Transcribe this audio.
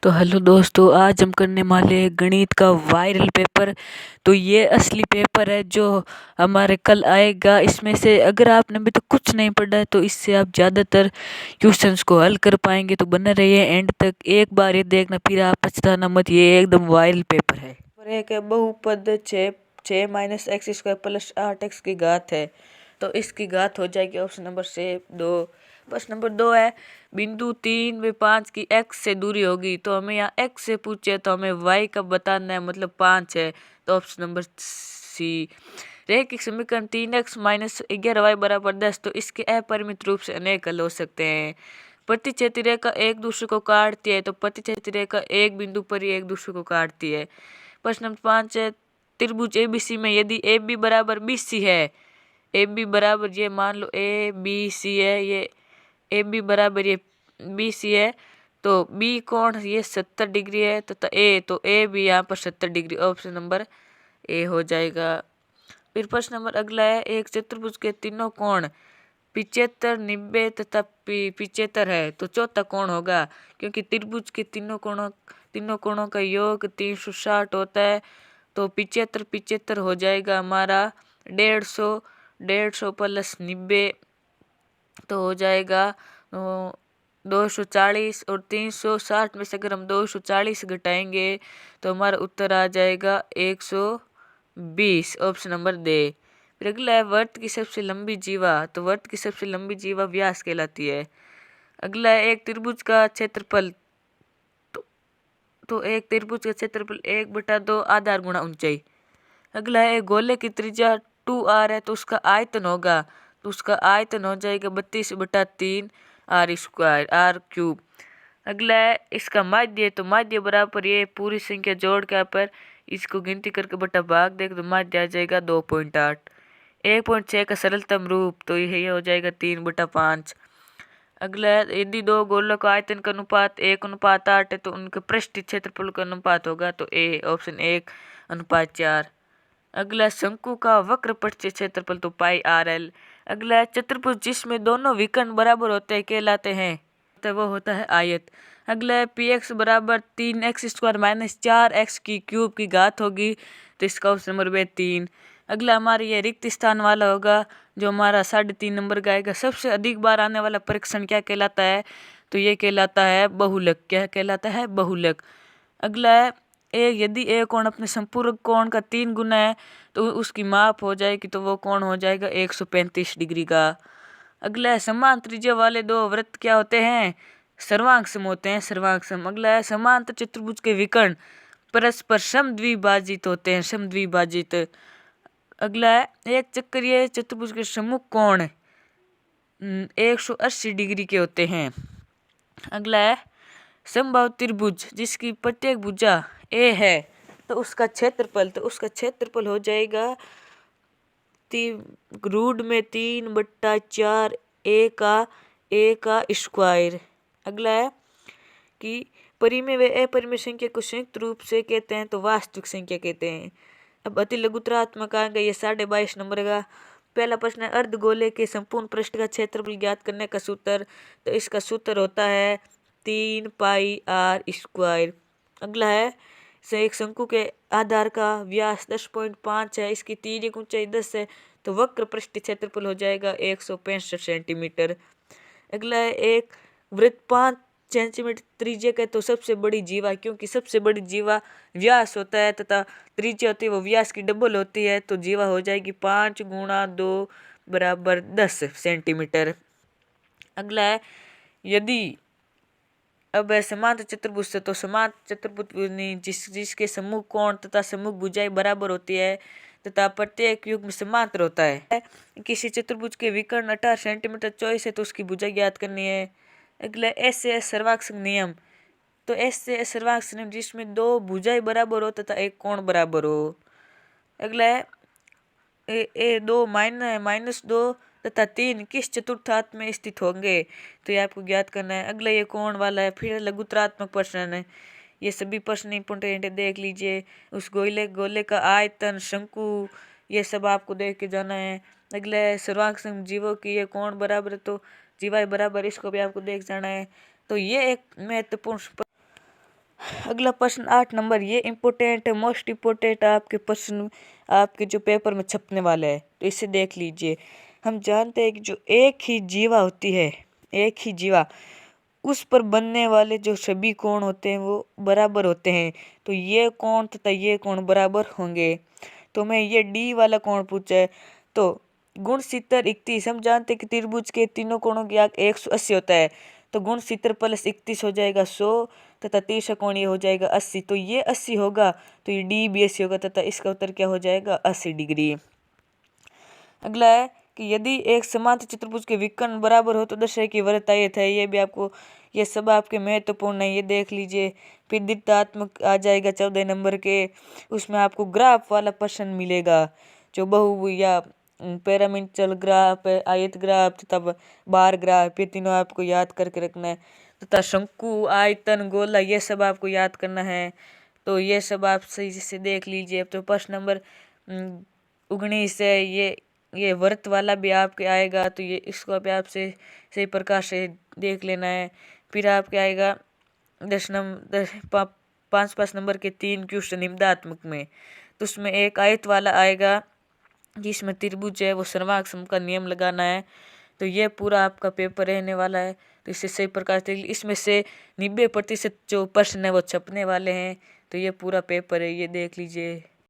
तो हेलो दोस्तों, आज हम करने वाले हैं गणित का वायरल पेपर। तो ये असली पेपर है जो हमारे कल आएगा। इसमें से अगर आपने अभी तक कुछ नहीं पढ़ा है तो इससे आप ज़्यादातर क्वेश्चंस को हल कर पाएंगे। तो बने रहिए एंड तक, एक बार ये देखना फिर आप पछताना मत। ये एकदम वायरल पेपर है। और एक है बहुपद 6 - x² प्लस 8x की घात है। तो इसकी घात हो जाएगी ऑप्शन नंबर से 2। प्रश्न नंबर 2 है, बिंदु 3 व 5 की x से दूरी होगी। तो हमें यहाँ x से पूछे तो हमें y का बताना है, मतलब 5 है। तो ऑप्शन नंबर सी। रैखिक समीकरण 3x - 11y बराबर 10। तो इसके अपरिमित रूप से अनेक हल हो सकते हैं। प्रतिच्छेदी रेखा एक दूसरे को काटती है। तो प्रतिच्छेदी रेखा एक बिंदु पर ही एक दूसरे को काटती है। प्रश्न नंबर 5 है, त्रिभुज एबीसी में यदि ए बी बराबर BC है, ए बी बराबर ये मान लो ABC है, ये ए बी बराबर ये BC है, तो बी कोण ये 70 डिग्री है तथा तो ए भी यहाँ पर 70 डिग्री। ऑप्शन नंबर ए हो जाएगा। फिर प्रश्न नंबर अगला है, एक चतुर्भुज के तीनों कोण 75, 90 तथा 75 है। तो चौथा कोण होगा, क्योंकि त्रिभुज के तीनों कोणों का योग 360 होता है। तो 75 75 हो जाएगा हमारा 150, 150 प्लस 90 तो हो जाएगा 240। और 360 में से अगर हम 240 घटाएंगे तो हमारा उत्तर आ जाएगा 120। ऑप्शन नंबर दे। फिर अगला है, वर्त की सबसे लंबी जीवा। तो वर्त की सबसे लंबी जीवा व्यास कहलाती है। अगला है, एक त्रिभुज का क्षेत्रफल। तो एक त्रिभुज का क्षेत्रफल 1/2 आधार गुणा ऊंचाई। अगला है, गोले की त्रिज्या 2r है। तो उसका आयतन होगा, तो उसका आयतन हो जाएगा 32/3 r²r³। अगला है, इसका माध्य। तो माध्य बराबर ये पूरी संख्या जोड़ के पर इसको गिनती करके बटा भाग देख तो माध्य आ जाएगा 2.8। 1.6 का सरलतम रूप, तो यही हो जाएगा 3/5। अगला है, यदि दो गोलों का आयतन का अनुपात 1:8 है तो उनके पृष्ठीय क्षेत्रफल का अनुपात होगा, तो ऑप्शन 1:4। अगला शंकु का वक्र पृष्ठीय क्षेत्रफल, तो πr/l। अगला है, चतुर्भुज जिसमें दोनों विकर्ण बराबर होते हैं कहलाते हैं, तो वो होता है आयत। अगला है, px बराबर 3x² - 4x³ की घात होगी। तो इसका ऑप्शन नंबर 3। अगला हमारे ये रिक्त स्थान वाला होगा, जो हमारा 3.5 नंबर का आएगा। सबसे अधिक बार आने वाला परीक्षण क्या कहलाता है? तो ये कहलाता है बहुलक। क्या कहलाता है? बहुलक। अगला है, यदि ए कोण अपने संपूरक कोण का 3 गुना है तो उसकी माप हो जाएगी, तो वो कोण हो जाएगा 135 डिग्री का। अगला है, समान त्रिज्या वाले दो वृत्त क्या होते हैं? सर्वांगसम होते हैं, सर्वांगसम। अगला है, समांतर चतुर्भुज के विकर्ण परस्पर समद्विभाजित होते हैं, समद्विभाजित। अगला है, एक चक्रीय चतुर्भुज के सम्मुख कोण 180 डिग्री के होते हैं। अगला है, समबाहु त्रिभुज जिसकी प्रत्येक भुजा ए है तो उसका क्षेत्रफल हो जाएगा रूट में 3/4 ए का स्क्वायर। अगला है कि परिमेय व अपरिमेय संख्या को संयुक्त रूप से कहते हैं, तो वास्तविक संख्या कहते हैं। अब अति लघुत्तरात्मक आएगा, ये 22.5 नंबर का पहला प्रश्न है, अर्धगोले के संपूर्ण पृष्ठ का क्षेत्रफल ज्ञात करने का सूत्र। तो इसका सूत्र होता है 3πr²। अगला है, एक शंकु के आधार का व्यास 10.5 है, इसकी तिर्यक ऊंचाई 10 है, तो वक्र पृष्ठीय क्षेत्रफल हो जाएगा 165 सेंटीमीटर। अगला है, एक वृत्त 5 सेंटीमीटर त्रिज्या का, तो सबसे बड़ी जीवा, क्योंकि सबसे बड़ी जीवा व्यास होता है तथा त्रिज्या होती है वो व्यास की डबल होती है, तो जीवा हो जाएगी 5 × 2 = 10 सेंटीमीटर। अगला है, यदि अब समांतर चतुर्भुज से, तो समांतर चतुर्भुज जिसके सम्मुख कोण तथा सम्मुख भुजाएं बराबर होती है तथा प्रत्येक युग्म समांतर होता है। किसी चतुर्भुज के विकर्ण 18 सेंटीमीटर चौड़ाई है तो उसकी भुजाएं ज्ञात करनी है। अगला एस से सर्वांग नियम। तो एस से सर्वांग नियम जिसमें दो भुजाएं बराबर हो तथा एक कोण बराबर हो। अगला है, दो -2 तथा 3 किस चतुर्थांश में स्थित होंगे, तो ये आपको ज्ञात करना है। अगला ये कोण वाला है। फिर लघुत्तरात्मक प्रश्न है, ये सभी प्रश्न इंपोर्टेंट देख लीजिए। उस गोले का आयतन, शंकु, ये सब आपको देख के जाना है। अगला है, सर्वांग जीवों की ये कोण बराबर है तो जीवाएं बराबर, इसको भी आपको देख जाना है। तो ये एक महत्वपूर्ण अगला प्रश्न 8 नंबर, ये इम्पोर्टेंट है, मोस्ट इम्पोर्टेंट आपके प्रश्न आपके जो पेपर में छपने वाला है, तो इसे देख लीजिए। हम जानते हैं कि जो एक ही जीवा होती है, एक ही जीवा, उस पर बनने वाले जो सभी कोण होते हैं वो बराबर होते हैं। तो ये कोण तथा ये कोण बराबर होंगे। तो मैं ये डी वाला कोण पूछा है, तो गुण 70 31, हम जानते हैं कि त्रिभुज के तीनों कोणों की आग 180 होता है। तो गुण 70 प्लस 31 हो जाएगा 100 तथा तीसरा कोण ये हो जाएगा 80। तो ये 80 होगा, तो ये डी भी 80 होगा तथा इसका उत्तर क्या हो जाएगा 80 डिग्री। अगला है कि यदि एक समांतर चतुर्भुज के विकर्ण बराबर हो तो दर्शाए कि वृत्तायत है। ये भी आपको, ये सब आपके महत्वपूर्ण है, ये देख लीजिए। फिर द्वितात्मक आ जाएगा 14 नंबर के, उसमें आपको ग्राफ वाला प्रश्न मिलेगा, जो बहुभुज या पैरामीटर ग्राफ, आयत ग्राफ तथा बार ग्राफ, ये तीनों आपको याद करके रखना है। तथा शंकु, आयतन, गोला, ये सब आपको याद करना है। तो ये सब आप सही से देख लीजिए। तो प्रश्न नंबर 19 है, ये व्रत वाला भी आपके आएगा, तो ये इसको भी आपसे सही प्रकार से देख लेना है। फिर आपके आएगा 5 नंबर के 3 क्वेश्चन निम्नात्मक में, तो उसमें एक आयत वाला आएगा जिसमें त्रिभुज है, वो सर्वांग सम का नियम लगाना है। तो ये पूरा आपका पेपर रहने वाला है। तो इससे सही प्रकार से इसमें से 90% जो प्रश्न है वो छपने वाले हैं। तो ये पूरा पेपर है, ये देख लीजिए।